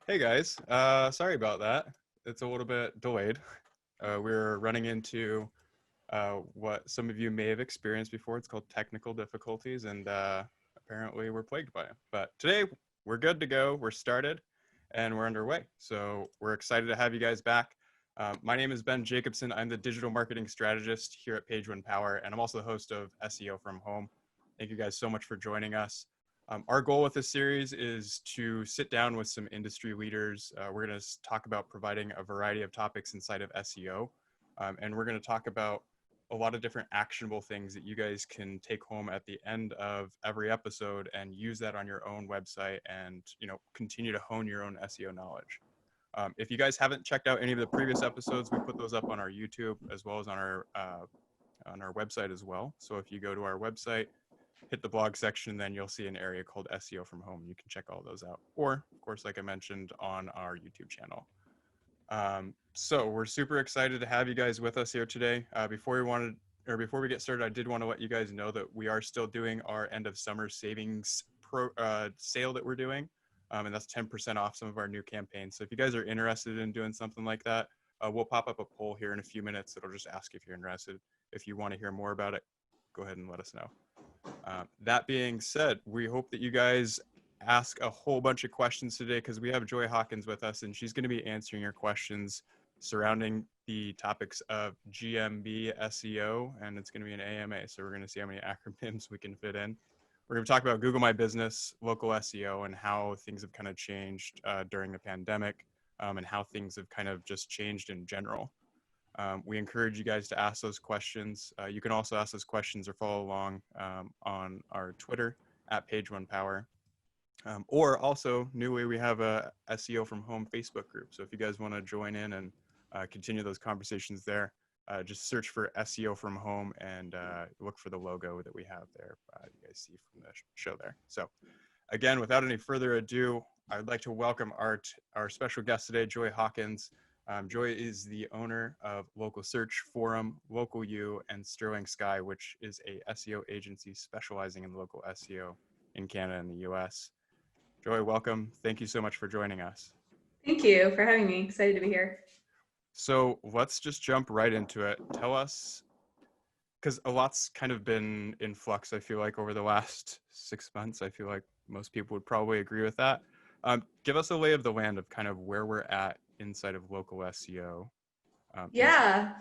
Hey guys, sorry about that. It's a little bit delayed. We're running into what some of you may have experienced before. It's called technical difficulties, and apparently we're plagued by it. But today we're good to go. We're started, and we're underway. So we're excited to have you guys back. My name is Ben Jacobson. I'm the digital marketing strategist here at Page One Power, and I'm also the host of SEO from Home. Thank you guys so much for joining us. Our goal with this series is to sit down with some industry leaders. We're going to talk about providing a variety of topics inside of SEO. And we're going to talk about a lot of different actionable things that you guys can take home at the end of every episode and use that on your own website and, continue to hone your own SEO knowledge. If you guys haven't checked out any of the previous episodes, we put those up on our YouTube as well as on our website as well. So if you go to our website, hit the blog section, then you'll see an area called SEO from Home. You can check all those out. Or, of course, like I mentioned, on our YouTube channel. So we're super excited to have you guys with us here today. Before we get started, I did want to let you guys know that we are still doing our end of summer savings sale that we're doing. And that's 10% off some of our new campaigns. So if you guys are interested in doing something like that, we'll pop up a poll here in a few minutes. It'll just ask if you're interested. If you want to hear more about it, go ahead and let us know. That being said, we hope that you guys ask a whole bunch of questions today because we have Joy Hawkins with us, and she's going to be answering your questions surrounding the topics of GMB SEO, and it's going to be an AMA. So we're going to see how many acronyms we can fit in. We're going to talk about Google My Business, local SEO, and how things have kind of changed during the pandemic, and how things have kind of just changed in general. We encourage you guys to ask those questions. You can also ask those questions or follow along on our Twitter at Page One Power. Or also, newly, we have a SEO from Home Facebook group. So if you guys want to join in and continue those conversations there, just search for SEO from Home and look for the logo that we have there. You guys see from the show there. So again, without any further ado, I'd like to welcome our special guest today, Joy Hawkins. Joy is the owner of Local Search Forum, Local U, and Sterling Sky, which is a SEO agency specializing in local SEO in Canada and the US. Joy, welcome. Thank you so much for joining us. Thank you for having me. Excited to be here. So let's just jump right into it. Tell us, because a lot's kind of been in flux, I feel like, over the last 6 months. I feel like most people would probably agree with that. Give us a lay of the land of kind of where we're at inside of local SEO. Yeah.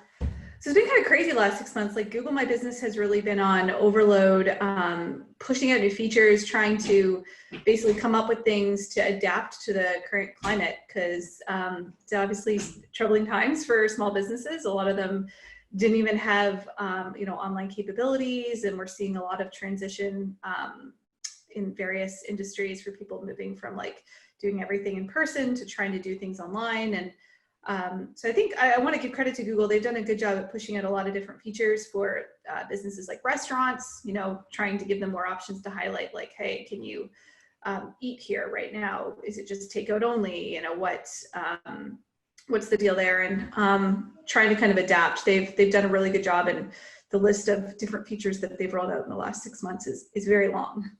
So it's been kind of crazy the last 6 months. Like Google My Business has really been on overload, pushing out new features, trying to basically come up with things to adapt to the current climate because it's obviously troubling times for small businesses. A lot of them didn't even have, online capabilities, and we're seeing a lot of transition in various industries for people moving from like doing everything in person to trying to do things online. And so I think I want to give credit to Google. They've done a good job at pushing out a lot of different features for businesses like restaurants, trying to give them more options to highlight like, hey, can you eat here right now? Is it just takeout only? What's the deal there? And trying to kind of adapt. They've done a really good job, and the list of different features that they've rolled out in the last 6 months is very long.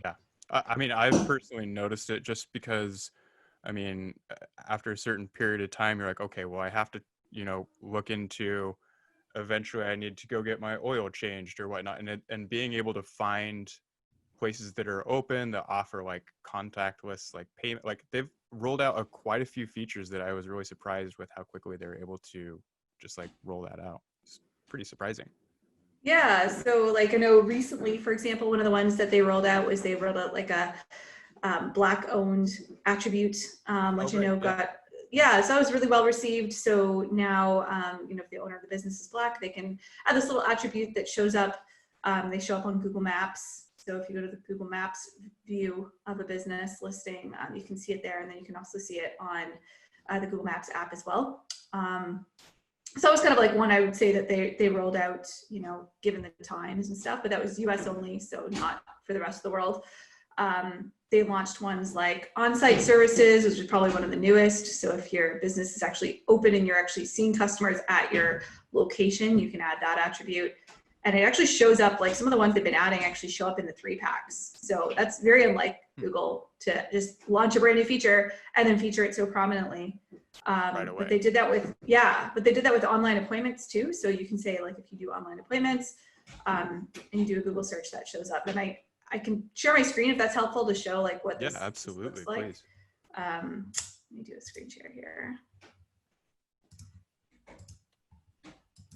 Yeah. I mean, I've personally noticed it just because, after a certain period of time, you're like, okay, well, I have to, look into, eventually I need to go get my oil changed or whatnot. And being able to find places that are open that offer like contactless, like payment, like they've rolled out quite a few features that I was really surprised with how quickly they were able to just like roll that out. It's pretty surprising. Yeah, so like I know recently, for example, one of the ones that they rolled out was they rolled out like a Black owned attribute, which so that was really well received. So now, if the owner of the business is Black, they can add this little attribute that shows up. They show up on Google Maps. So if you go to the Google Maps view of a business listing, you can see it there, and then you can also see it on the Google Maps app as well. So it was kind of like one I would say that they rolled out, given the times and stuff, but that was US only, so not for the rest of the world. They launched ones like OnSite Services, which is probably one of the newest. So if your business is actually open and you're actually seeing customers at your location, you can add that attribute. And it actually shows up, like some of the ones they've been adding actually show up in the 3-packs. So that's very unlike Google to just launch a brand new feature and then feature it so prominently. Right away. But they did that with online appointments too. So you can say, like, if you do online appointments and you do a Google search, that shows up. And I can share my screen if that's helpful to show like what this, absolutely, this looks like. please. Let me do a screen share here.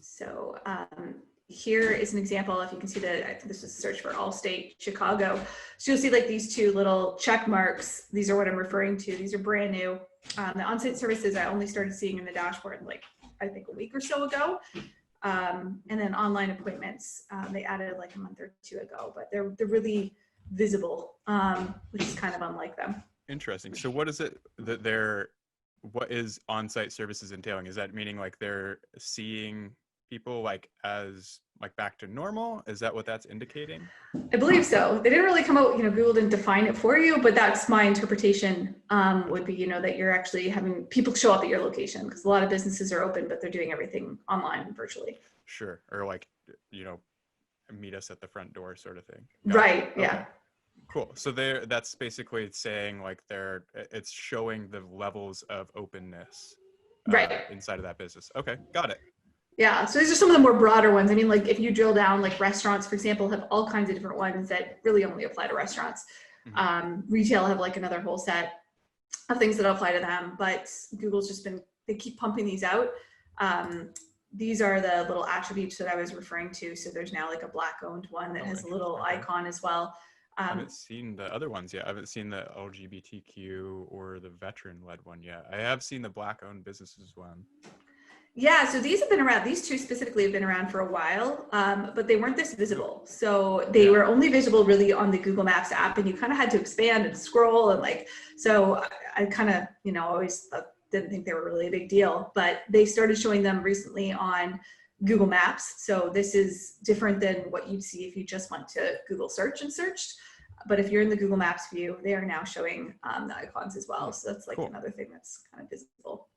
So here is an example. If you can see I think this is a search for Allstate Chicago. So you'll see like these two little check marks. These are what I'm referring to. These are brand new. The on-site services I only started seeing in the dashboard like I think a week or so ago. And then online appointments, they added like a month or two ago, but they're really visible, which is kind of unlike them. Interesting. So what is it that what is on-site services entailing? Is that meaning like they're seeing people like as like back to normal? Is that what that's indicating? I believe so. They didn't really come out, Google didn't define it for you, but that's my interpretation, would be, that you're actually having people show up at your location, because a lot of businesses are open, but they're doing everything online and virtually. Sure. Or like, meet us at the front door sort of thing. Right. Yeah. Okay. Cool. So that's basically saying like it's showing the levels of openness right inside of that business. Okay. Got it. Yeah, so these are some of the more broader ones. I mean, like if you drill down, like restaurants, for example, have all kinds of different ones that really only apply to restaurants. Retail have like another whole set of things that apply to them, but Google's they keep pumping these out. These are the little attributes that I was referring to. So there's now like a Black-owned one that has a little icon as well. I haven't seen the other ones yet. I haven't seen the LGBTQ or the veteran-led one yet. I have seen the Black-owned businesses one. Yeah, so these have been around. These two specifically have been around for a while, but they weren't this visible. So they were only visible really on the Google Maps app, and you kind of had to expand and scroll and like. So I kind of, always didn't think they were really a big deal, but they started showing them recently on Google Maps. So this is different than what you'd see if you just went to Google search and searched. But if you're in the Google Maps view, they are now showing the icons as well. So that's like another thing that's kind of visible.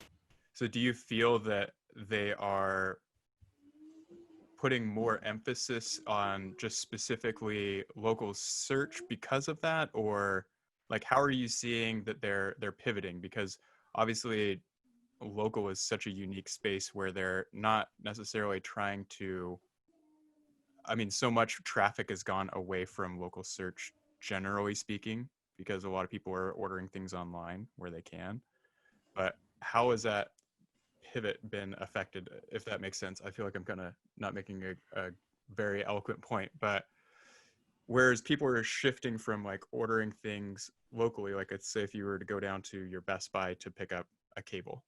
So do you feel that they are putting more emphasis on just specifically local search because of that? Or like, how are you seeing that they're pivoting? Because obviously local is such a unique space where they're not necessarily trying to, so much traffic has gone away from local search, generally speaking, because a lot of people are ordering things online where they can. But how has that pivot been affected, if that makes sense? I feel like I'm kind of not making a very eloquent point, but whereas people are shifting from like ordering things locally, like let's say if you were to go down to your Best Buy to pick up a cable,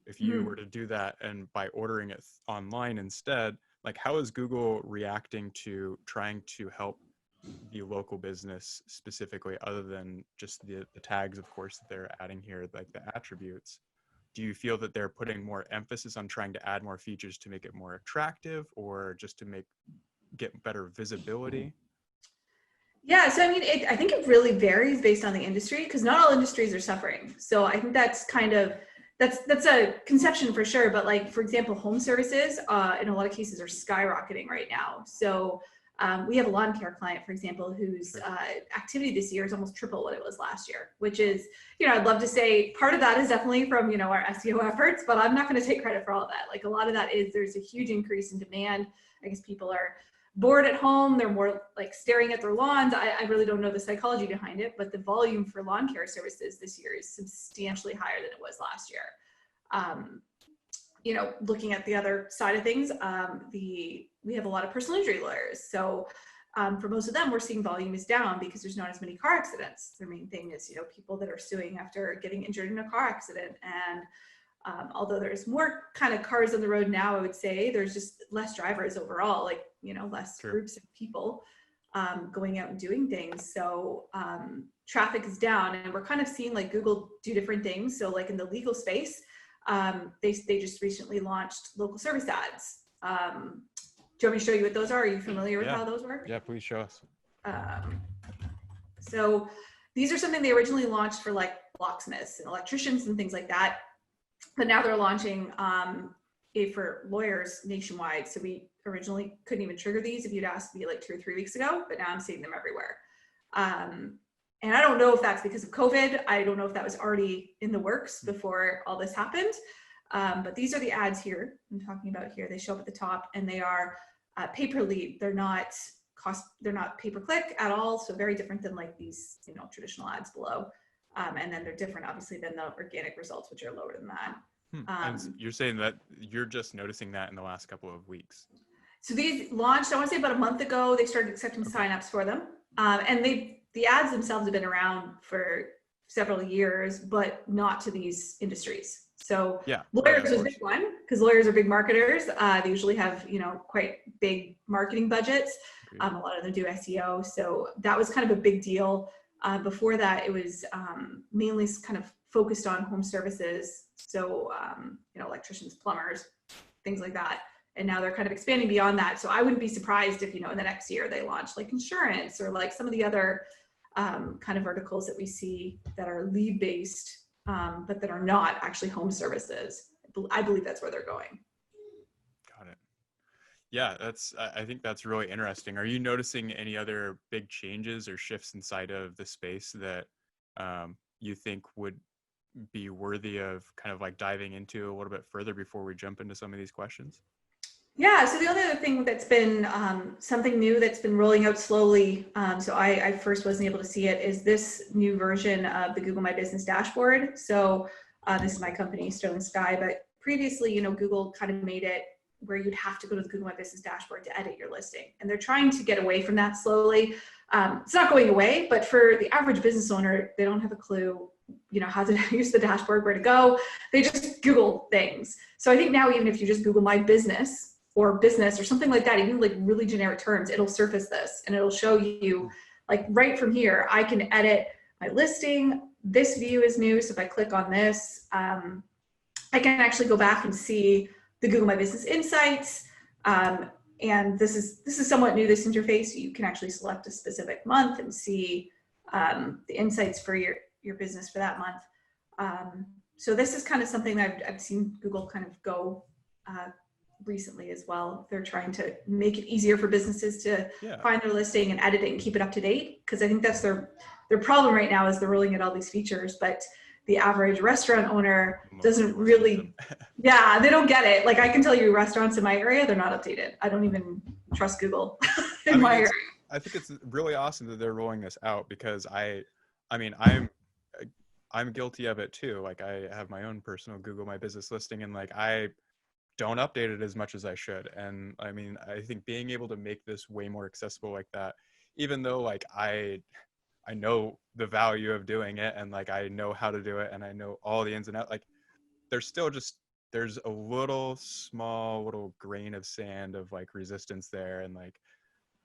if you were to do that and by ordering it online instead, like how is Google reacting to trying to help the local business specifically, other than just the tags, of course, that they're adding here, like the attributes? Do you feel that they're putting more emphasis on trying to add more features to make it more attractive, or just to get better visibility? Yeah, so I think it really varies based on the industry, because not all industries are suffering. So I think that's that's a conception for sure. But like, for example, home services in a lot of cases are skyrocketing right now. So we have a lawn care client, for example, whose activity this year is almost triple what it was last year, which is, I'd love to say part of that is definitely from, our SEO efforts, but I'm not going to take credit for all of that. Like a lot of that is there's a huge increase in demand. I guess people are bored at home. They're more like staring at their lawns. I really don't know the psychology behind it, but the volume for lawn care services this year is substantially higher than it was last year. Looking at the other side of things, we have a lot of personal injury lawyers. So for most of them, we're seeing volume is down because there's not as many car accidents. Their main thing is, people that are suing after getting injured in a car accident. And although there's more kind of cars on the road now, I would say there's just less drivers overall, like, less groups of people going out and doing things. So traffic is down, and we're kind of seeing like Google do different things. So like in the legal space, they just recently launched local service ads. Do you want me to show you what those are? Are you familiar with how those work? Yeah, please show us. So these are something they originally launched for like locksmiths and electricians and things like that. But now they're launching for lawyers nationwide. So originally couldn't even trigger these if you'd asked me like 2 or 3 weeks ago, but now I'm seeing them everywhere. And I don't know if that's because of COVID. I don't know if that was already in the works before all this happened. But these are the ads here I'm talking about here. They show up at the top, and they are pay per lead. They're not pay per click at all. So very different than like these, you know, traditional ads below. And then they're different, obviously, than the organic results, which are lower than that. And you're saying that you're just noticing that in the last couple of weeks. So these launched, I want to say about a month ago. They started accepting signups for them. And the ads themselves have been around for several years, but not to these industries. So yeah, lawyers is a big one, because lawyers are big marketers. They usually have, you know, quite big marketing budgets. A lot of them do SEO. So that was kind of a big deal. Before that, it was mainly kind of focused on home services. So, you know, electricians, plumbers, things like that. And now they're kind of expanding beyond that. So I wouldn't be surprised if, you know, in the next year they launch like insurance or like some of the other kind of verticals that we see that are lead based, but that are not actually home services. I believe that's where they're going. Got it. Yeah, I think that's really interesting. Are you noticing any other big changes or shifts inside of the space that you think would be worthy of kind of like diving into a little bit further before we jump into some of these questions? Yeah, so the other thing that's been something new that's been rolling out slowly, so I first wasn't able to see it, is this new version of the Google My Business dashboard. So this is my company, Sterling Sky, but previously, you know, Google kind of made it where you'd have to go to the Google My Business dashboard to edit your listing. And they're trying to get away from that slowly. It's not going away, but for the average business owner, they don't have a clue, you know, how to use the dashboard, where to go. They just Google things. So I think now, even if you just Google My Business, or business or something like that, even like really generic terms, it'll surface this and it'll show you, like right from here, I can edit my listing. This view is new. So if I click on this, I can actually go back and see the Google My Business Insights. And this is somewhat new, this interface. You can actually select a specific month and see the insights for your business for that month. So this is kind of something that I've seen Google kind of go recently as well. They're trying to make it easier for businesses to find their listing and edit it and keep it up to date, because I think that's their problem right now, is they're rolling out all these features, but the average restaurant owner doesn't really they don't get it. Like, I can tell you restaurants in my area, they're not updated. I don't even trust Google in my area. I think it's really awesome that they're rolling this out, because I'm guilty of it too. Like, I have my own personal Google My Business listing, and like I don't update it as much as I should. And I mean, I think being able to make this way more accessible like that, even though like I know the value of doing it, and like I know how to do it, and I know all the ins and outs, like there's a little grain of sand of like resistance there. And like,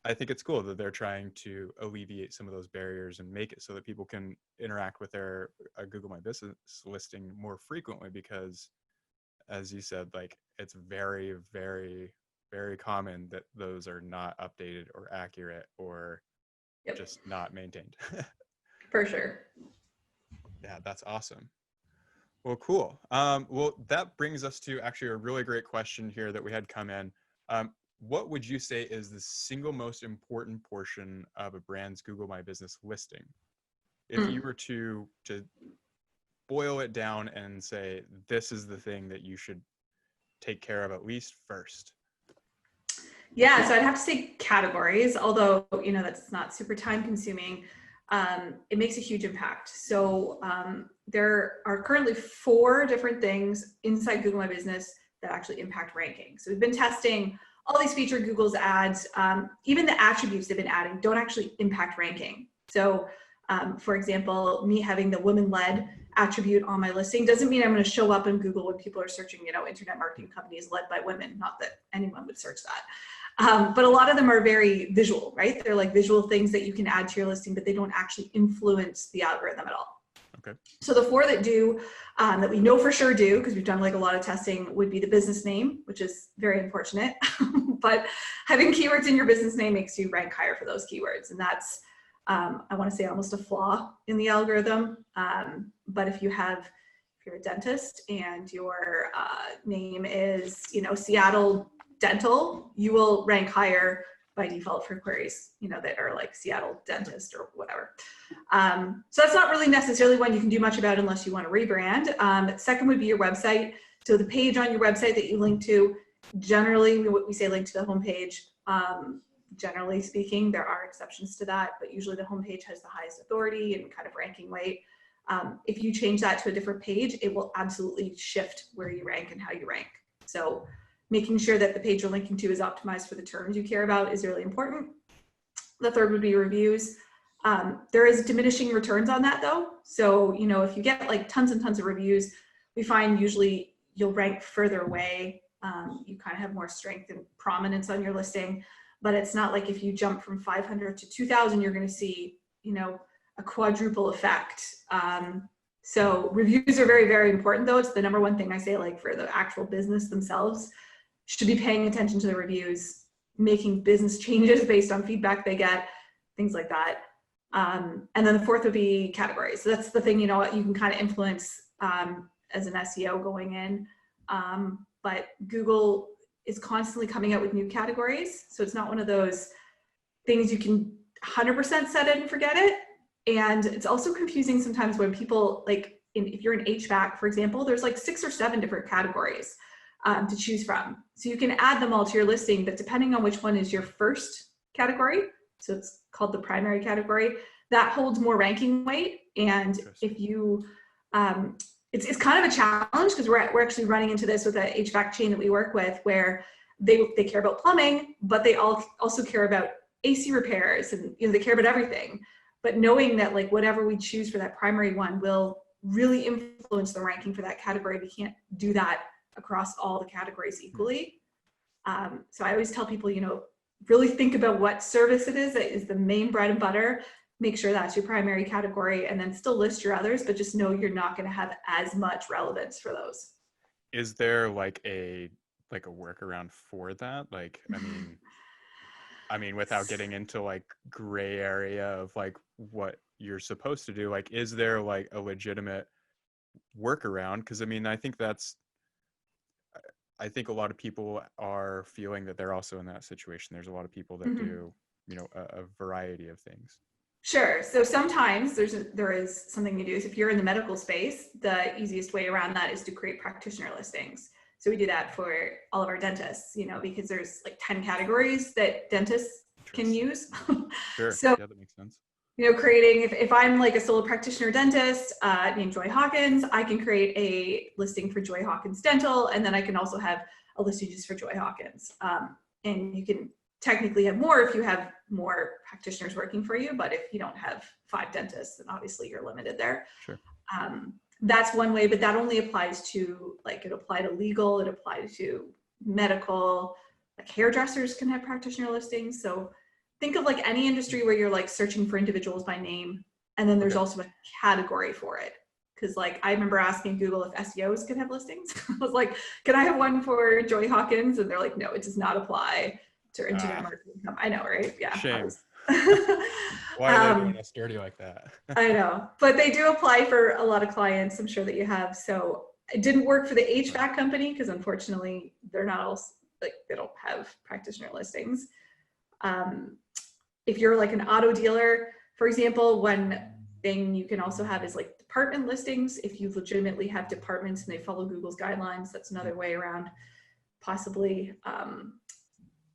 I think it's cool that they're trying to alleviate some of those barriers and make it so that people can interact with their Google My Business listing more frequently, because as you said, like it's very, very, very common that those are not updated or accurate, or just not maintained. For sure. Yeah, that's awesome. Well, cool. Well, that brings us to actually a really great question here that we had come in. What would you say is the single most important portion of a brand's Google My Business listing? If you were to boil it down and say, this is the thing that you should take care of at least first. Yeah, so I'd have to say categories, although, you know, that's not super time consuming. It makes a huge impact. So there are currently 4 different things inside Google My Business that actually impact ranking. So we've been testing all these featured Google's ads. Even the attributes they've been adding don't actually impact ranking. So for example, me having the women-led attribute on my listing doesn't mean I'm going to show up in Google when people are searching, you know, internet marketing companies led by women. Not that anyone would search that. But a lot of them are very visual, right? They're like visual things that you can add to your listing, but they don't actually influence the algorithm at all. Okay. So the 4 that do, that we know for sure do, because we've done like a lot of testing, would be the business name, which is very unfortunate. But having keywords in your business name makes you rank higher for those keywords. And that's, I want to say, almost a flaw in the algorithm. But if you're a dentist and your name is, you know, Seattle dental, you will rank higher by default for queries, that are like Seattle dentist or whatever. So that's not really necessarily one you can do much about unless you want to rebrand. Second would be your website. So the page on your website that you link to, generally we say link to the homepage. Generally speaking, there are exceptions to that, but usually the homepage has the highest authority and kind of ranking weight. If you change that to a different page, it will absolutely shift where you rank and how you rank. So making sure that the page you're linking to is optimized for the terms you care about is really important. The third would be reviews. There is diminishing returns on that though. So, if you get like tons and tons of reviews, we find usually you'll rank further away. You kind of have more strength and prominence on your listing, but it's not like if you jump from 500 to 2,000, you're going to see, a quadruple effect. So reviews are very, very important though. It's the number one thing I say, like for the actual business themselves, should be paying attention to the reviews, making business changes based on feedback they get, things like that. And then the fourth would be categories. So that's the thing, you can kind of influence as an SEO going in. But Google is constantly coming out with new categories. So it's not one of those things you can 100% set it and forget it. And it's also confusing sometimes when people, like if you're in HVAC, for example, there's like 6 or 7 different categories to choose from. So you can add them all to your listing, but depending on which one is your first category, so it's called the primary category, that holds more ranking weight. And if you, it's kind of a challenge because we're actually running into this with a HVAC chain that we work with where they care about plumbing, but they also care about AC repairs and they care about everything. But knowing that like whatever we choose for that primary one will really influence the ranking for that category. We can't do that across all the categories equally. So I always tell people, really think about what service it is that is the main bread and butter. Make sure that's your primary category and then still list your others, but just know you're not going to have as much relevance for those. Is there like a workaround for that? Like, I mean, without getting into like gray area of like what you're supposed to do, like, is there like a legitimate workaround? Because I think a lot of people are feeling that they're also in that situation. There's a lot of people that do, a variety of things. Sure. So sometimes there is something you do is if you're in the medical space, the easiest way around that is to create practitioner listings. So we do that for all of our dentists, because there's like 10 categories that dentists can use. Sure. So, yeah, that makes sense. Creating, if I'm like a solo practitioner dentist named Joy Hawkins, I can create a listing for Joy Hawkins Dental, and then I can also have a listing just for Joy Hawkins. And you can technically have more if you have more practitioners working for you, but if you don't have 5 dentists, then obviously you're limited there. Sure. That's one way, but that only applies to it applies to legal, it applies to medical, like hairdressers can have practitioner listings. So think of like any industry where you're like searching for individuals by name, and then there's also a category for it. Because like I remember asking Google if SEOs could have listings. I was like, can I have one for Joy Hawkins? And they're like, no, it does not apply to internet marketing. I know, right? Yeah. Shame. Why are they doing us dirty like that? I know, but they do apply for a lot of clients. I'm sure that you have. So it didn't work for the HVAC company because unfortunately they're not all like they don't have practitioner listings. If you're like an auto dealer, for example, one thing you can also have is like department listings. If you legitimately have departments and they follow Google's guidelines, that's another way around possibly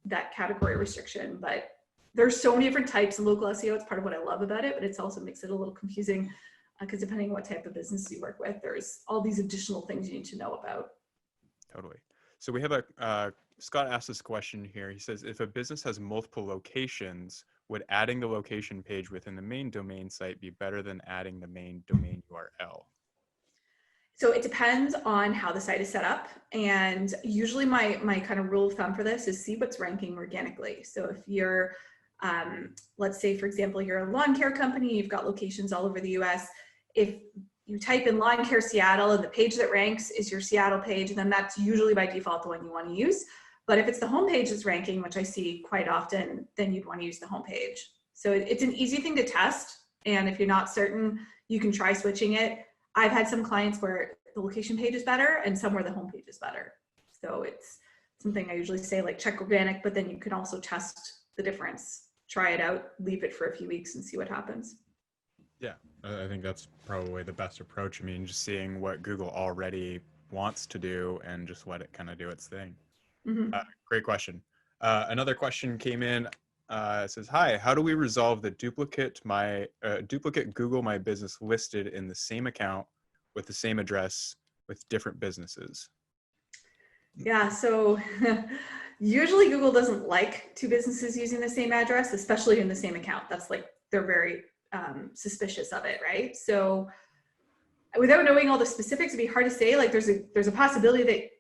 that category restriction. But there's so many different types of local SEO. It's part of what I love about it, but it also makes it a little confusing because depending on what type of business you work with, there's all these additional things you need to know about. Totally. So we have Scott asked this question here. He says, if a business has multiple locations, would adding the location page within the main domain site be better than adding the main domain URL? So it depends on how the site is set up. And usually my kind of rule of thumb for this is see what's ranking organically. So if you're, let's say, for example, you're a lawn care company, you've got locations all over the US. If you type in lawn care Seattle and the page that ranks is your Seattle page, then that's usually by default the one you want to use. But if it's the homepage that's ranking, which I see quite often, then you'd want to use the homepage. So it's an easy thing to test. And if you're not certain, you can try switching it. I've had some clients where the location page is better and some where the homepage is better. So it's something I usually say, like check organic, but then you can also test the difference, try it out, leave it for a few weeks and see what happens. Yeah, I think that's probably the best approach. I mean, just seeing what Google already wants to do and just let it kind of do its thing. Mm-hmm. Great question. Another question came in. It says, "Hi, how do we resolve the duplicate Google My Business listed in the same account with the same address with different businesses?" Yeah, so usually Google doesn't like two businesses using the same address, especially in the same account. That's like, they're very suspicious of it, right? So without knowing all the specifics, it'd be hard to say. Like there's a possibility that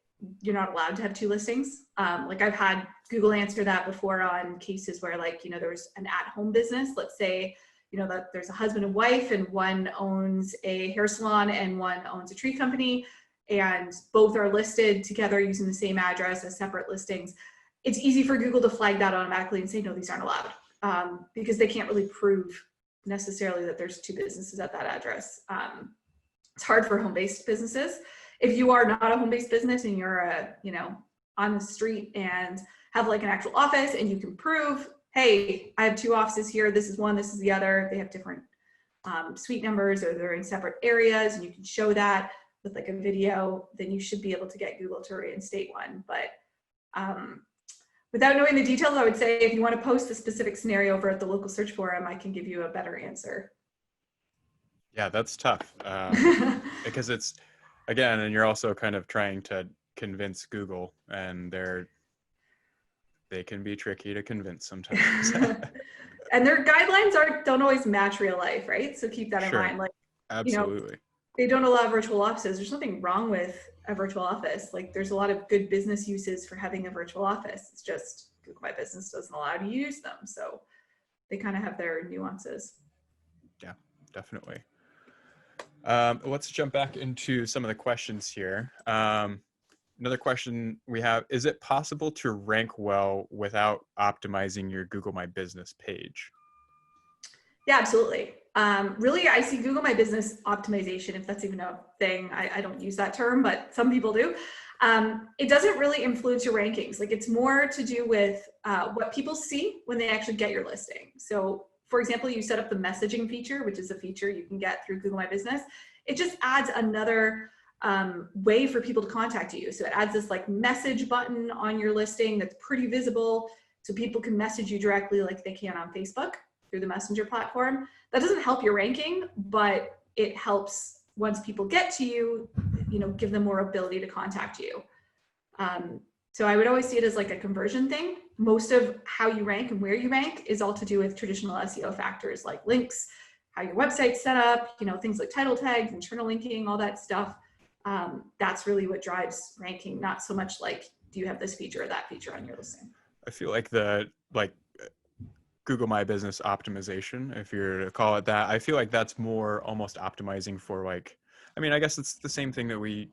you're not allowed to have two listings. Like I've had Google answer that before on cases where, like, you know, there's an at-home business. Let's say, you know, that there's a husband and wife and one owns a hair salon and one owns a tree company, and both are listed together using the same address as separate listings. It's easy for Google to flag that automatically and say, no, these aren't allowed, because they can't really prove necessarily that there's two businesses at that address. It's hard for home-based businesses. If you are not a home-based business and you're you know, on the street and have like an actual office and you can prove, hey, I have two offices here, this is one, this is the other, they have different suite numbers, or they're in separate areas, and you can show that with like a video, then you should be able to get Google to reinstate one. But without knowing the details, I would say if you want to post the specific scenario over at the local search forum, I can give you a better answer. Yeah, that's tough because it's, again, and you're also kind of trying to convince Google, and they can be tricky to convince sometimes. And their guidelines don't always match real life, right? So keep that in mind. Like, Absolutely. You know, they don't allow virtual offices. There's nothing wrong with a virtual office. Like, there's a lot of good business uses for having a virtual office. It's just Google My Business doesn't allow you to use them. So they kind of have their nuances. Yeah, definitely. Let's jump back into some of the questions here. Another question we have, is it possible to rank well without optimizing your Google My Business page? Yeah, absolutely. Really, I see Google My Business optimization, if that's even a thing. I don't use that term, but some people do. It doesn't really influence your rankings. Like, it's more to do with what people see when they actually get your listing. So for example, you set up the messaging feature, which is a feature you can get through Google My Business. It just adds another way for people to contact you. So it adds this like message button on your listing that's pretty visible, so people can message you directly like they can on Facebook through the Messenger platform. That doesn't help your ranking, but it helps once people get to you, you know, give them more ability to contact you. So I would always see it as like a conversion thing. Most of how you rank and where you rank is all to do with traditional SEO factors like links, how your website's set up, you know, things like title tags, internal linking, all that stuff. That's really what drives ranking, not so much like, do you have this feature or that feature on your listing? I feel like Google My Business optimization, if you're to call it that, I feel like that's more almost optimizing for like, I mean, I guess it's the same thing that we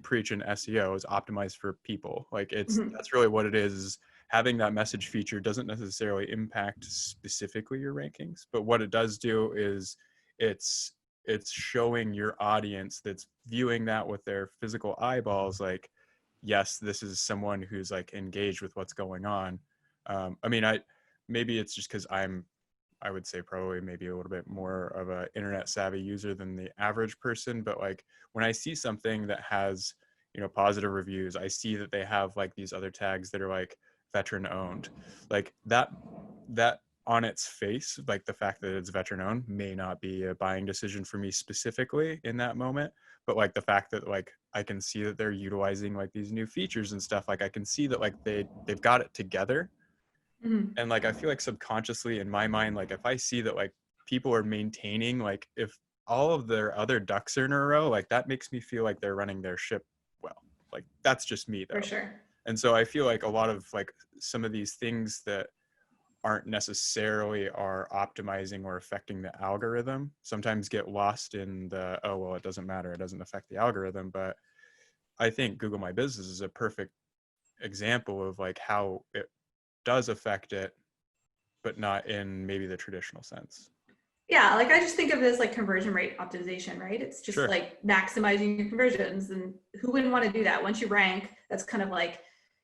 preach in SEO, is optimized for people. Like that's really what it is. Having that message feature doesn't necessarily impact specifically your rankings, but what it does do is it's showing your audience that's viewing that with their physical eyeballs, like, yes, this is someone who's like engaged with what's going on. I mean, maybe it's just because I would say probably maybe a little bit more of a internet savvy user than the average person. But like when I see something that has, you know, positive reviews, I see that they have like these other tags that are like veteran owned, like that on its face, like the fact that it's veteran owned may not be a buying decision for me specifically in that moment. But like the fact that like I can see that they're utilizing like these new features and stuff, like I can see that like they've got it together. And like I feel like subconsciously in my mind, like if I see that like people are maintaining, like if all of their other ducks are in a row, like that makes me feel like they're running their ship well. Like that's just me though. For sure. And so I feel like a lot of like some of these things that aren't necessarily are optimizing or affecting the algorithm sometimes get lost in the, oh, well, it doesn't matter, it doesn't affect the algorithm. But I think Google My Business is a perfect example of like how it does affect it, but not in maybe the traditional sense. Yeah, like I just think of it as like conversion rate optimization, right? It's just like maximizing your conversions, and who wouldn't want to do that? Once you rank, that's kind of like,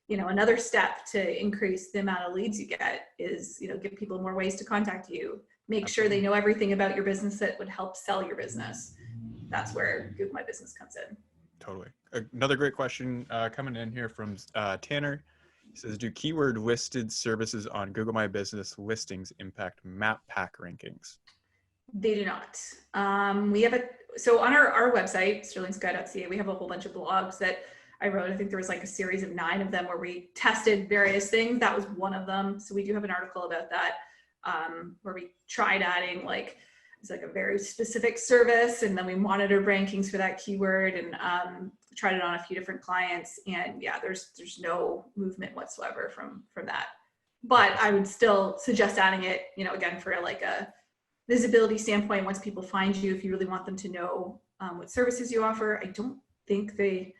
another step to increase the amount of leads you get is, give people more ways to contact you. Make sure they know everything about your business that would help sell your business. That's where Google My Business comes in. Totally. Another great question coming in here from Tanner. He says, do keyword listed services on Google My Business listings impact map pack rankings? They do not. So on our website, sterlingsky.ca, we have a whole bunch of blogs that I wrote. I think there was like a series of 9 of them where we tested various things. That was one of them. So we do have an article about that, where we tried adding it's like a very specific service, and then we monitored rankings for that keyword, and tried it on a few different clients. And yeah, there's no movement whatsoever from that. But I would still suggest adding it, again, for like a visibility standpoint. Once people find you, if you really want them to know what services you offer. I don't think they're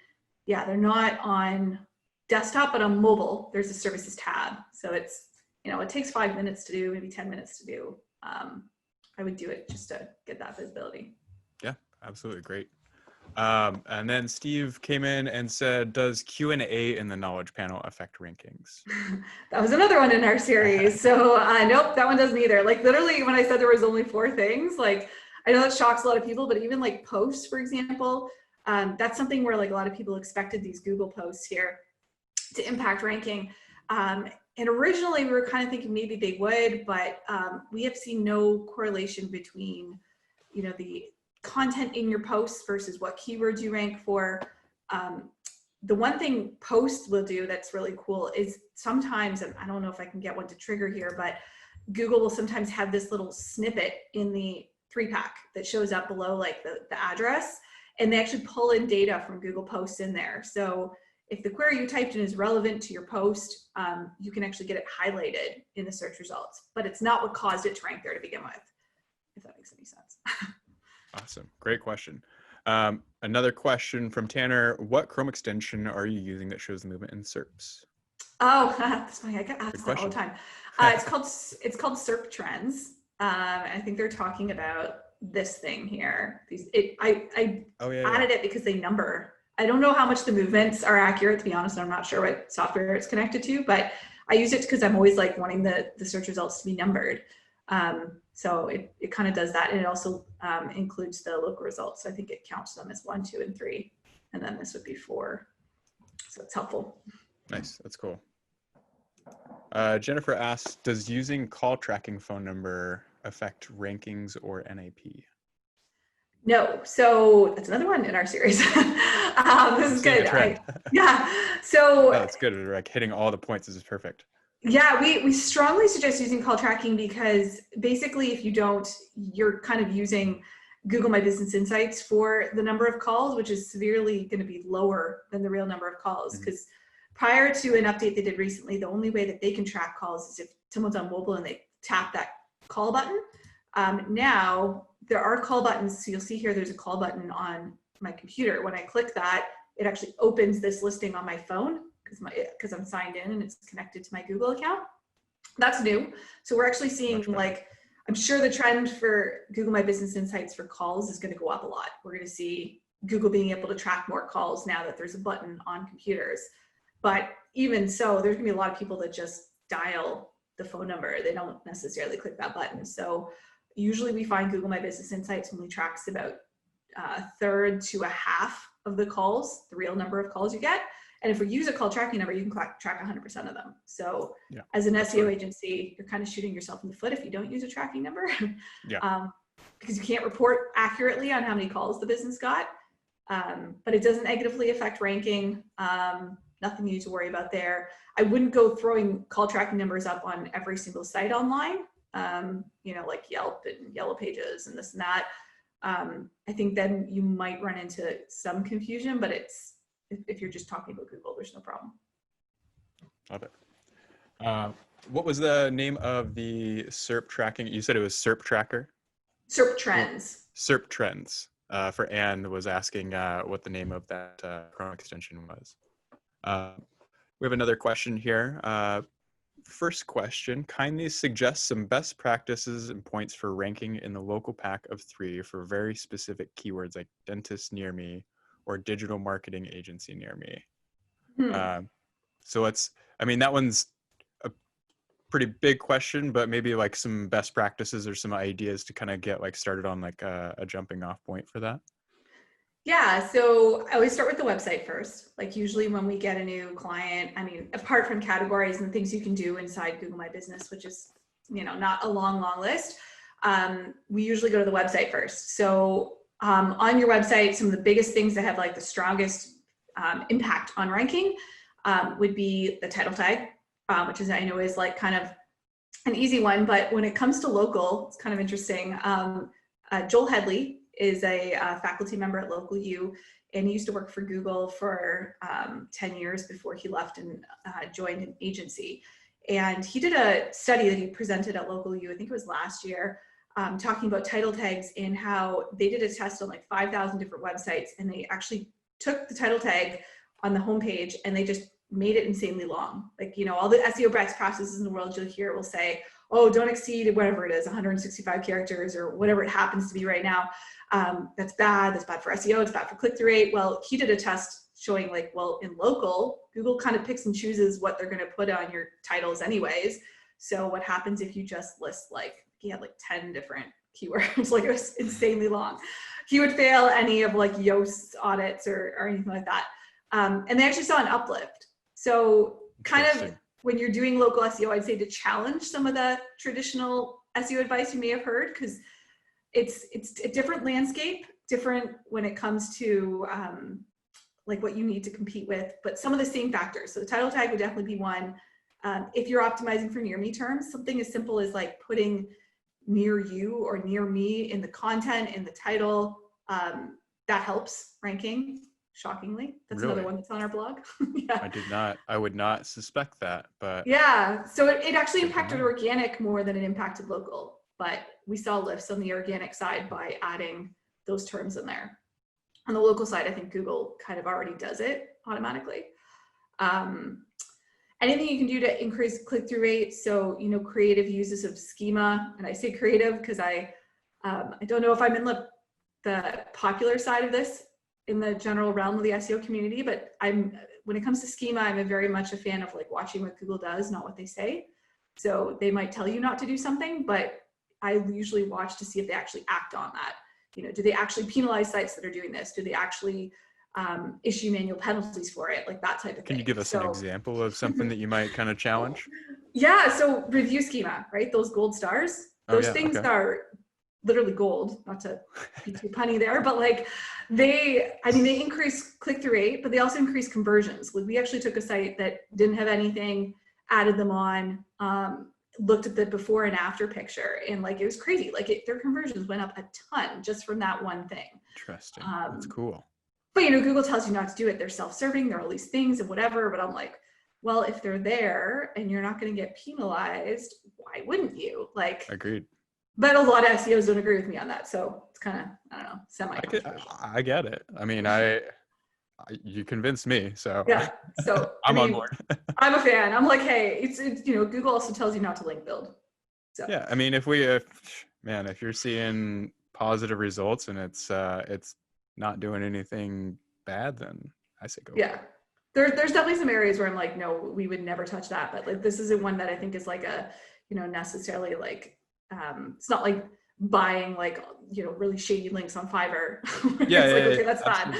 not on desktop, but on mobile, there's a services tab. So it's, it takes 5 minutes to do, maybe 10 minutes to do. I would do it just to get that visibility. Yeah, absolutely. Great. And then Steve came in and said, does Q&A in the knowledge panel affect rankings? That was another one in our series. So nope, that one doesn't either. Like literally when I said there was only 4 things, like I know that shocks a lot of people, but even like posts, for example, that's something where like a lot of people expected these Google posts here to impact ranking. And originally we were kind of thinking maybe they would, but we have seen no correlation between, the content in your posts versus what keywords you rank for. The one thing posts will do that's really cool is sometimes, and I don't know if I can get one to trigger here, but Google will sometimes have this little snippet in the 3-pack that shows up below like the address, and they actually pull in data from Google Posts in there. So if the query you typed in is relevant to your post, you can actually get it highlighted in the search results, but it's not what caused it to rank there to begin with, if that makes any sense. Awesome. Great question. Another question from Tanner. What Chrome extension are you using that shows the movement in SERPs? Oh, that's funny. I get asked that all the time. It's called SERP Trends. I think they're talking about this thing here. I added it because they number. I don't know how much the movements are accurate, to be honest. I'm not sure what software it's connected to, but I use it because I'm always like wanting the search results to be numbered. So it kind of does that. And it also includes the local results. So I think it counts them as 1, 2, and 3. And then this would be 4. So it's helpful. Nice. That's cool. Jennifer asks, does using call tracking phone number affect rankings or NAP? No. So that's another one in our series. This is good. So that's good. Like hitting all the points. This is perfect. Yeah, we strongly suggest using call tracking because basically if you don't, you're kind of using Google My Business Insights for the number of calls, which is severely going to be lower than the real number of calls. Because prior to an update they did recently, the only way that they can track calls is if someone's on mobile and they tap that call button. Now there are call buttons. So you'll see here, there's a call button on my computer. When I click that, it actually opens this listing on my phone because I'm signed in and it's connected to my Google account. That's new. So we're actually seeing I'm sure the trend for Google My Business Insights for calls is going to go up a lot. We're going to see Google being able to track more calls now that there's a button on computers. But even so, there's going to be a lot of people that just dial the phone number. They don't necessarily click that button. So usually we find Google My Business Insights only tracks about 1/3 to 1/2 of the calls, the real number of calls you get. And if we use a call tracking number, you can track 100% of them. So as an SEO agency, you're kind of shooting yourself in the foot if you don't use a tracking number, because you can't report accurately on how many calls the business got. But it doesn't negatively affect ranking. Nothing you need to worry about there. I wouldn't go throwing call tracking numbers up on every single site online, like Yelp and Yellow Pages and this and that. I think then you might run into some confusion, but if you're just talking about Google, there's no problem. Love it. What was the name of the SERP tracking? You said it was SERP Tracker? SERP Trends. SERP Trends. For Anne was asking what the name of that Chrome extension was. We have another question here. First question, kindly suggest some best practices and points for ranking in the local pack of 3 for very specific keywords like dentist near me or digital marketing agency near me. So I mean, that one's a pretty big question, but maybe like some best practices or some ideas to kind of get like started on like a jumping off point for that. Yeah, so I always start with the website first. Like usually when we get a new client, I mean, apart from categories and things you can do inside Google My Business, which is, not a long list, we usually go to the website first. So on your website, some of the biggest things that have like the strongest impact on ranking would be the title tag, which is, I know is like kind of an easy one, but when it comes to local, it's kind of interesting. Joel Headley is a faculty member at Local U, and he used to work for Google for 10 years before he left and joined an agency. And he did a study that he presented at Local U, I think it was last year, talking about title tags and how they did a test on like 5,000 different websites, and they actually took the title tag on the homepage and they just made it insanely long. Like, all the SEO best practices in the world you'll hear will say, oh, don't exceed whatever it is, 165 characters or whatever it happens to be right now. That's bad for SEO, it's bad for click-through rate. Well, he did a test showing like, well, in local, Google kind of picks and chooses what they're gonna put on your titles anyways. So what happens if you just list like, he had like 10 different keywords, like it was insanely long. He would fail any of like Yoast's audits or anything like that. And they actually saw an uplift. So kind of when you're doing local SEO, I'd say to challenge some of the traditional SEO advice you may have heard, because it's a different landscape, different when it comes to like what you need to compete with, but some of the same factors. So the title tag would definitely be one. If you're optimizing for near me terms, something as simple as like putting near you or near me in the content, in the title, that helps ranking. Shockingly, that's really? Another one that's on our blog. Yeah. I would not suspect that, but yeah, so it actually impacted organic more than it impacted local, but we saw lifts on the organic side by adding those terms in there. On the local side, I think Google kind of already does it automatically. Anything you can do to increase click-through rate, so creative uses of schema, and I say creative because I don't know if I'm in the popular side of this in the general realm of the SEO community, but when it comes to schema, I'm very much a fan of like watching what Google does, not what they say. So they might tell you not to do something, but I usually watch to see if they actually act on that. Do they actually penalize sites that are doing this? Do they actually issue manual penalties for it? Like that type of thing. Can you give us an example of something that you might kind of challenge? Yeah, so review schema, right? Those gold stars, those things are literally gold, not to be too punny there, but like they increase click-through rate, but they also increase conversions. Like we actually took a site that didn't have anything, added them on, looked at the before and after picture, and like it was crazy. Like their conversions went up a ton just from that one thing. Interesting. That's cool. But Google tells you not to do it. They're self-serving, there are all these things and whatever, but I'm like, well, if they're there and you're not going to get penalized, why wouldn't you? Like, agreed. But a lot of SEOs don't agree with me on that. So it's kind of, I don't know, semi-controversial. I get it. I mean, you convinced me. So yeah. So I'm on board. I'm a fan. I'm like, hey, it's Google also tells you not to link build. So yeah, I mean, if you're seeing positive results and it's not doing anything bad, then I say go. Yeah. There's definitely some areas where I'm like, no, we would never touch that. But like, this isn't one that I think is like a, necessarily like, it's not like buying like, really shady links on Fiverr. Yeah. It's like, okay, that's bad.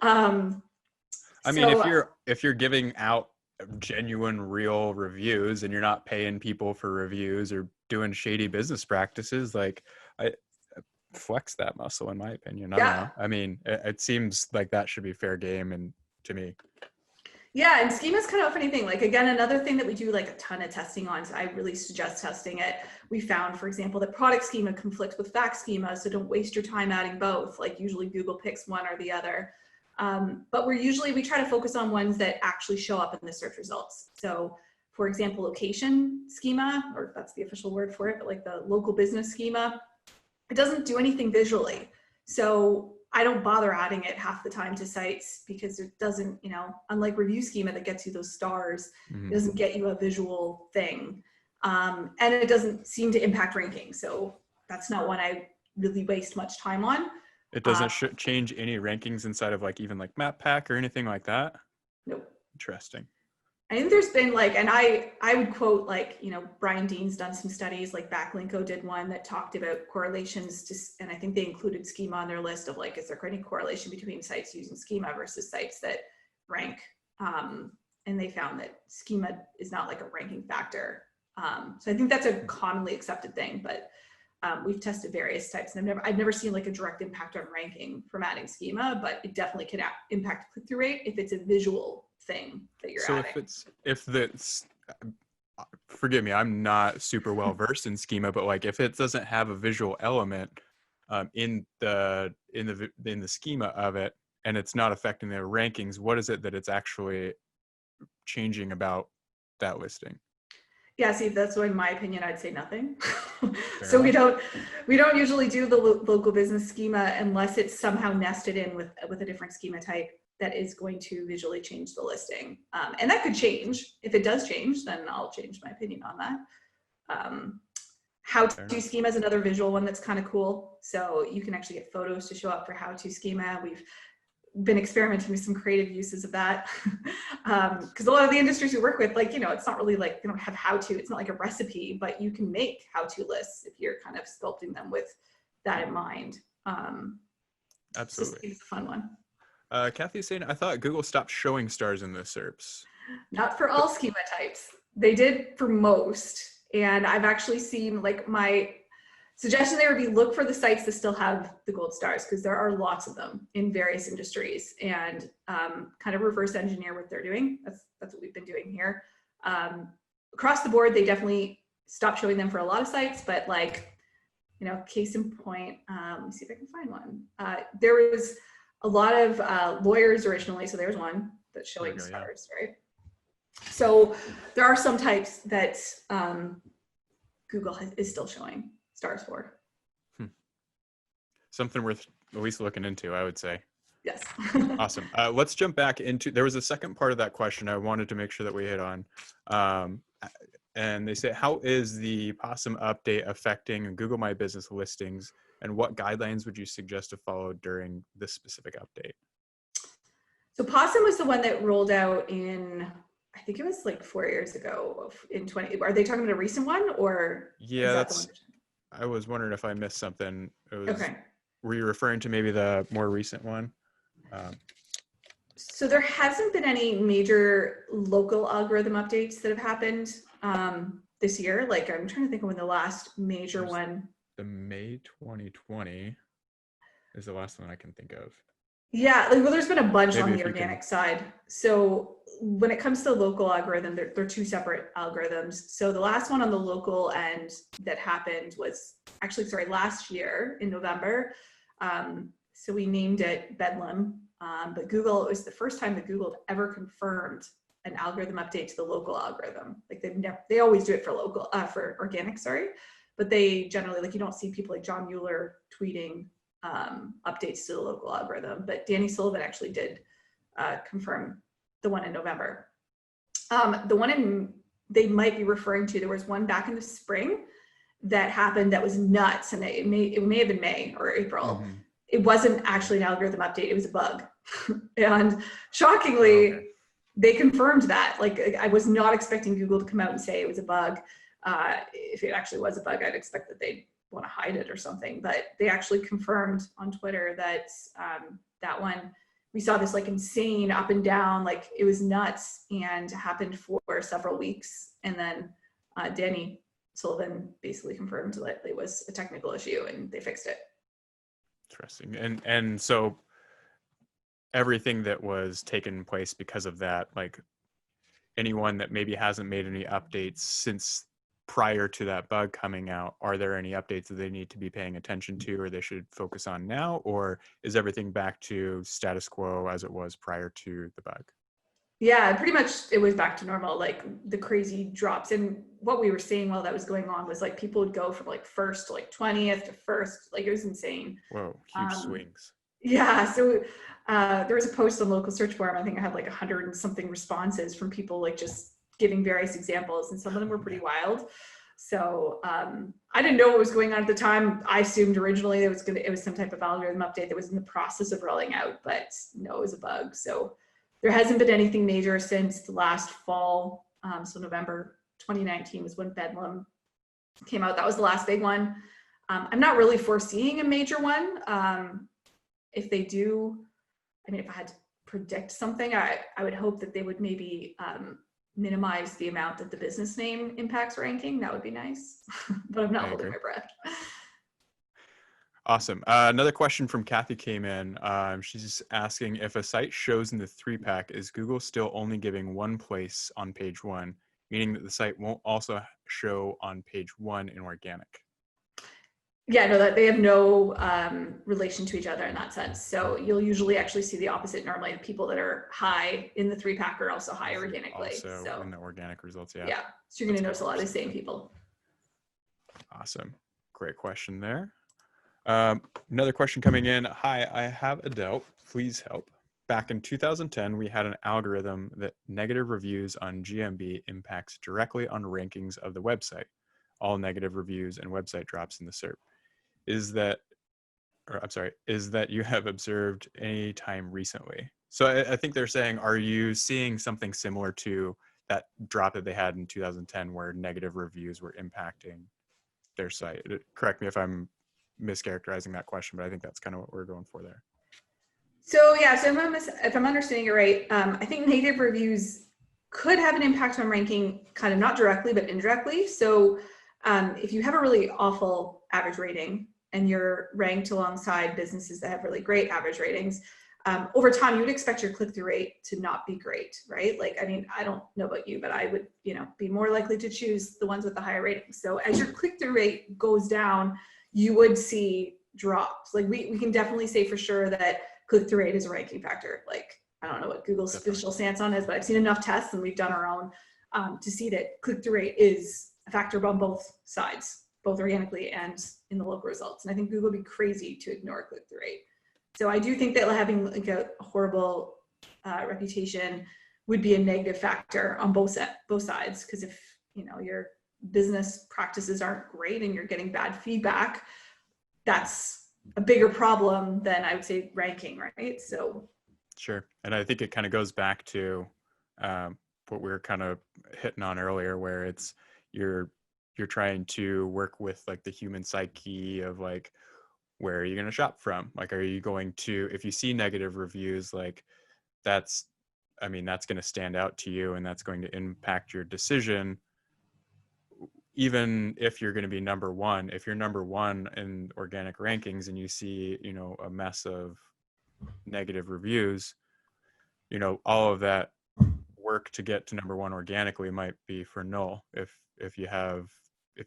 I mean, if you're giving out genuine, real reviews and you're not paying people for reviews or doing shady business practices, like I flex that muscle, in my opinion. I don't know. I mean, it seems like that should be fair game, and to me. Yeah, and schema is kind of a funny thing. Like, again, another thing that we do like a ton of testing on, so I really suggest testing it. We found, for example, that product schema conflicts with fact schema, so don't waste your time adding both. Like usually Google picks one or the other. But we try to focus on ones that actually show up in the search results. So for example, location schema, or that's the official word for it, but like the local business schema, it doesn't do anything visually. So I don't bother adding it half the time to sites because it doesn't, unlike review schema that gets you those stars, it doesn't get you a visual thing. And it doesn't seem to impact ranking. So that's not one I really waste much time on. It doesn't change any rankings inside of like even like map pack or anything like that? Nope. Interesting. I think there's been like, and I would quote like, you know, Brian Dean's done some studies, like Backlinko did one that talked about correlations to, and I think they included schema on their list of like, is there any correlation between sites using schema versus sites that rank? And they found that schema is not like a ranking factor. So I think that's a commonly accepted thing, but we've tested various types, and I've never seen like a direct impact on ranking from adding schema, but it definitely can impact click-through rate if it's a visual thing that you're adding. Forgive me, I'm not super well versed in schema, but like if it doesn't have a visual element in the schema of it, and it's not affecting their rankings, what is it that it's actually changing about that listing? Yeah, see, that's why in my opinion, I'd say nothing. So we don't usually do the local business schema unless it's somehow nested in with a different schema type that is going to visually change the listing. And that could change. If it does change, then I'll change my opinion on that. How-to schema is another visual one that's kind of cool. So you can actually get photos to show up for how-to schema. We've been experimenting with some creative uses of that. Because a lot of the industries we work with, like, you know, it's not really like, they don't have how-to, it's not like a recipe, but you can make how-to lists if you're kind of sculpting them with that in mind. Absolutely. It's a fun one. Kathy's saying, I thought Google stopped showing stars in the SERPs. Not for all schema types. They did for most. And I've actually seen, like, my suggestion there would be look for the sites that still have the gold stars, because there are lots of them in various industries, and kind of reverse engineer what they're doing. That's what we've been doing here. Across the board, they definitely stopped showing them for a lot of sites, but like, you know, case in point, let me see if I can find one. There was a lot of lawyers originally, so there's one that's showing stars, yeah. Right? So there are some types that Google is still showing stars for. Something worth at least looking into, I would say. Yes. Awesome. Let's jump back into, there was a second part of that question I wanted to make sure that we hit on. And they say, how is the Possum update affecting Google My Business listings, and what guidelines would you suggest to follow during this specific update? So Possum was the one that rolled out in, I think it was like 4 years ago in 20, are they talking about a recent one, or? Yeah, that's, I was wondering if I missed something. It was, okay. Were you referring to maybe the more recent one? So there hasn't been any major local algorithm updates that have happened this year. Like, I'm trying to think of when the last major one. The May 2020 is the last one I can think of. Yeah, like, well, there's been a bunch on the organic side. So when it comes to local algorithm, they're two separate algorithms. So the last one on the local end that happened was actually, sorry, last year in November. So we named it Bedlam, but Google, it was the first time that Google had ever confirmed an algorithm update to the local algorithm. Like they always do it for local, for organic, sorry, but they generally, like, you don't see people like John Mueller tweeting updates to the local algorithm, but Danny Sullivan actually did confirm the one in November. The one they might be referring to, there was one back in the spring that happened that was nuts, and it may have been May or April. Mm-hmm. It wasn't actually an algorithm update, it was a bug. And shockingly, they confirmed that. Like, I was not expecting Google to come out and say it was a bug. If it actually was a bug, I'd expect that they'd want to hide it or something, but they actually confirmed on Twitter that that one, we saw this like insane up and down, like it was nuts, and happened for several weeks. And then Danny Sullivan basically confirmed that it was a technical issue and they fixed it. Interesting. And so everything that was taking place because of that, like anyone that maybe hasn't made any updates since prior to that bug coming out, are there any updates that they need to be paying attention to, or they should focus on now, or is everything back to status quo as it was prior to the bug? Yeah, pretty much it was back to normal, like the crazy drops. And what we were seeing while that was going on was like people would go from like first to like 20th to first, like it was insane. Whoa, huge swings. Yeah, so there was a post on local search forum, I think I had like 100 and something responses from people like just giving various examples, and some of them were pretty wild. So I didn't know what was going on at the time. I assumed originally it was some type of algorithm update that was in the process of rolling out, but no, it was a bug. So There hasn't been anything major since the last fall. So November 2019 was when Bedlam came out. That was the last big one. I'm not really foreseeing a major one. If they do, I mean, if I had to predict something, I would hope that they would maybe minimize the amount that the business name impacts ranking. That would be nice, but I'm not holding my breath. Awesome. Another question from Kathy came in. She's asking, if a site shows in the 3-pack, is Google still only giving one place on page 1, meaning that the site won't also show on page 1 in organic? Yeah, no, that they have no relation to each other in that sense. So you'll usually actually see the opposite. Normally, the people that are high in the 3-pack are also high organically. Also so in the organic results, yeah. Yeah, so you're going to notice a lot of the same people. Awesome. Great question there. Another question coming in. Hi, I have a doubt. Please help. Back in 2010, we had an algorithm that negative reviews on GMB impacts directly on rankings of the website. All negative reviews and website drops in the SERP. Is that you have observed any time recently? So I think they're saying, are you seeing something similar to that drop that they had in 2010 where negative reviews were impacting their site? Correct me if I'm mischaracterizing that question, but I think that's kind of what we're going for there. So yeah, so if I'm understanding it right, I think negative reviews could have an impact on ranking, kind of not directly, but indirectly. So if you have a really awful average rating and you're ranked alongside businesses that have really great average ratings, over time, you would expect your click-through rate to not be great, right? Like, I mean, I don't know about you, but I would, be more likely to choose the ones with the higher ratings. So as your click-through rate goes down, you would see drops. Like we can definitely say for sure that click-through rate is a ranking factor. Like, I don't know what Google's official stance on is, but I've seen enough tests and we've done our own to see that click-through rate is a factor on both sides, both organically and in the local results. And I think Google would be crazy to ignore click-through rate. So I do think that having like a horrible reputation would be a negative factor on both sides. Because if your business practices aren't great and you're getting bad feedback, that's a bigger problem than I would say ranking, right? So sure. And I think it kind of goes back to what we were kind of hitting on earlier, where it's you're trying to work with like the human psyche of like, where are you going to shop from? Like, are you going to, if you see negative reviews, like that's going to stand out to you and that's going to impact your decision. Even if you're going to be number one, if you're number one in organic rankings and you see, a mess of negative reviews, all of that work to get to number one organically might be for null if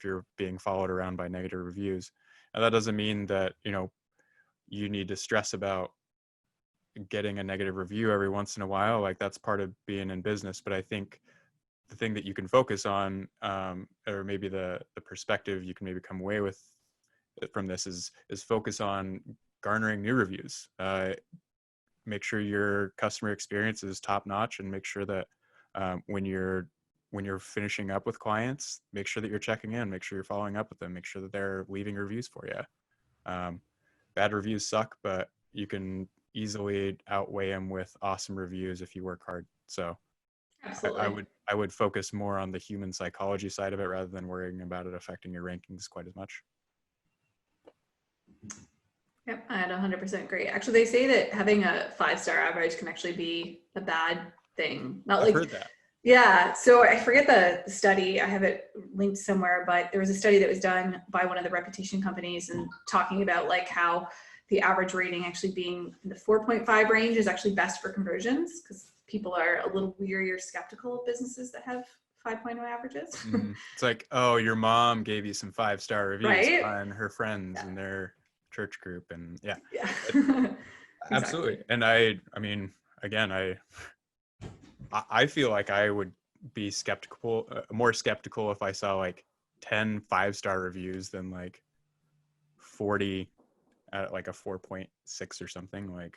you're being followed around by negative reviews. And that doesn't mean that, you need to stress about getting a negative review every once in a while. Like that's part of being in business. But I think the thing that you can focus on, or maybe the perspective you can maybe come away with from this is focus on garnering new reviews. Make sure your customer experience is top notch, and make sure that when you're finishing up with clients, make sure that you're checking in, make sure you're following up with them, make sure that they're leaving reviews for you. Bad reviews suck, but you can easily outweigh them with awesome reviews if you work hard. So absolutely. I would focus more on the human psychology side of it rather than worrying about it affecting your rankings quite as much. Yep, I'd 100% agree. Actually, they say that having a 5-star average can actually be a bad thing. I've heard that. Yeah, so I forget the study. I have it linked somewhere, but there was a study that was done by one of the reputation companies and talking about like how the average rating actually being in the 4.5 range is actually best for conversions, because people are a little weary or skeptical of businesses that have 5.0 averages. Mm-hmm. It's like, oh, your mom gave you some 5-star reviews right? on her friends and their church group, and yeah. Absolutely. Exactly. And I mean, again, I feel like I would be more skeptical if I saw like 10 5-star reviews than like 40 at like a 4.6 or something. Like,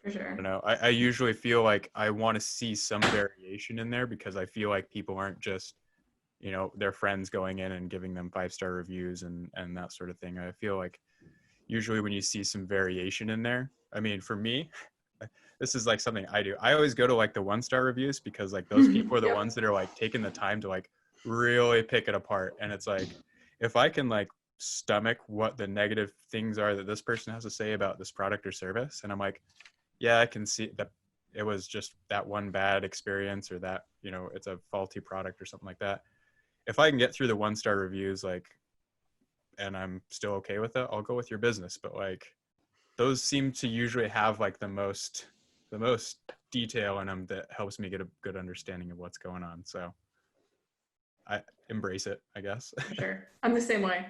for sure. I don't know. I usually feel like I want to see some variation in there, because I feel like people aren't just, their friends going in and giving them 5-star reviews and that sort of thing. I feel like usually when you see some variation in there, I mean, for me, this is like something I do. I always go to like the 1-star reviews because like those people are the Yep. ones that are like taking the time to like really pick it apart. And it's like, if I can like stomach what the negative things are that this person has to say about this product or service, and I'm like, yeah, I can see that it was just that one bad experience, or that, you know, it's a faulty product or something like that. If I can get through the 1-star reviews, like, and I'm still okay with it, I'll go with your business. But like, those seem to usually have like the most detail in them that helps me get a good understanding of what's going on. So I embrace it, I guess. For sure. I'm the same way.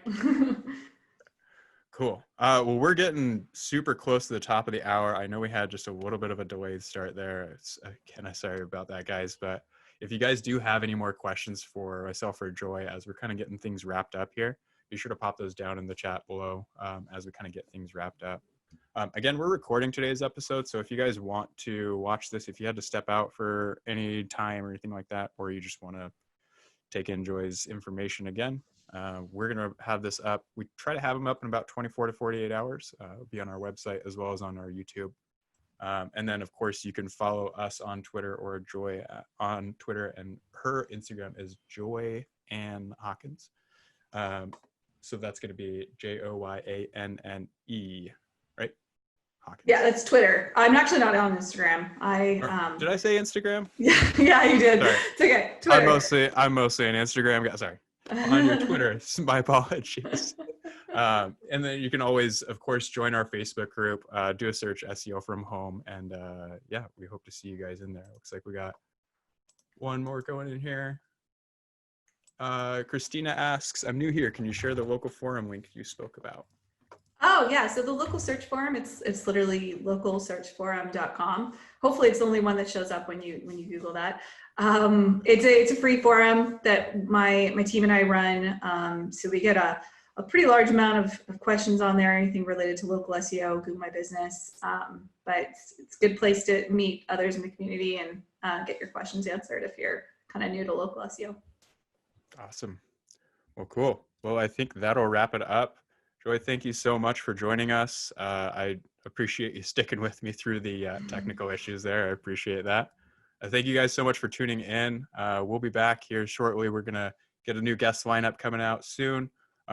Cool. Well, we're getting super close to the top of the hour. I know we had just a little bit of a delayed start there. Again, I'm sorry about that, guys. But if you guys do have any more questions for myself or Joy as we're kind of getting things wrapped up here, be sure to pop those down in the chat below as we kind of get things wrapped up. Again, we're recording today's episode, so if you guys want to watch this, if you had to step out for any time or anything like that, or you just want to take in Joy's information again, we're going to have this up. We try to have them up in about 24 to 48 hours. It'll be on our website as well as on our YouTube. And then, of course, you can follow us on Twitter, or Joy on Twitter, and her Instagram is Joy Ann Hawkins. So that's going to be Joyanne, right? Hawkins. Yeah, that's Twitter. I'm actually not on Instagram. Did I say Instagram? Yeah, you did. Sorry. It's okay. Twitter. I'm mostly an Instagram guy. Sorry. On your Twitter. My apologies. And then you can always, of course, join our Facebook group, do a search SEO from home. And yeah, we hope to see you guys in there. Looks like we got one more going in here. Christina asks, I'm new here. Can you share the local forum link you spoke about? Oh yeah, so the local search forum, it's literally localsearchforum.com. Hopefully it's the only one that shows up when you Google that. It's a free forum that my team and I run. So we get a pretty large amount of questions on there, anything related to local SEO, Google My Business. But it's a good place to meet others in the community and get your questions answered if you're kind of new to local SEO. Awesome. Well, cool. Well, I think that'll wrap it up. Joy, thank you so much for joining us. I appreciate you sticking with me through the technical issues there. I appreciate that. Thank you guys so much for tuning in. We'll be back here shortly. We're going to get a new guest lineup coming out soon.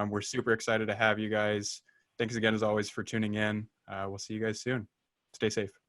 We're super excited to have you guys. Thanks again, as always, for tuning in. We'll see you guys soon. Stay safe.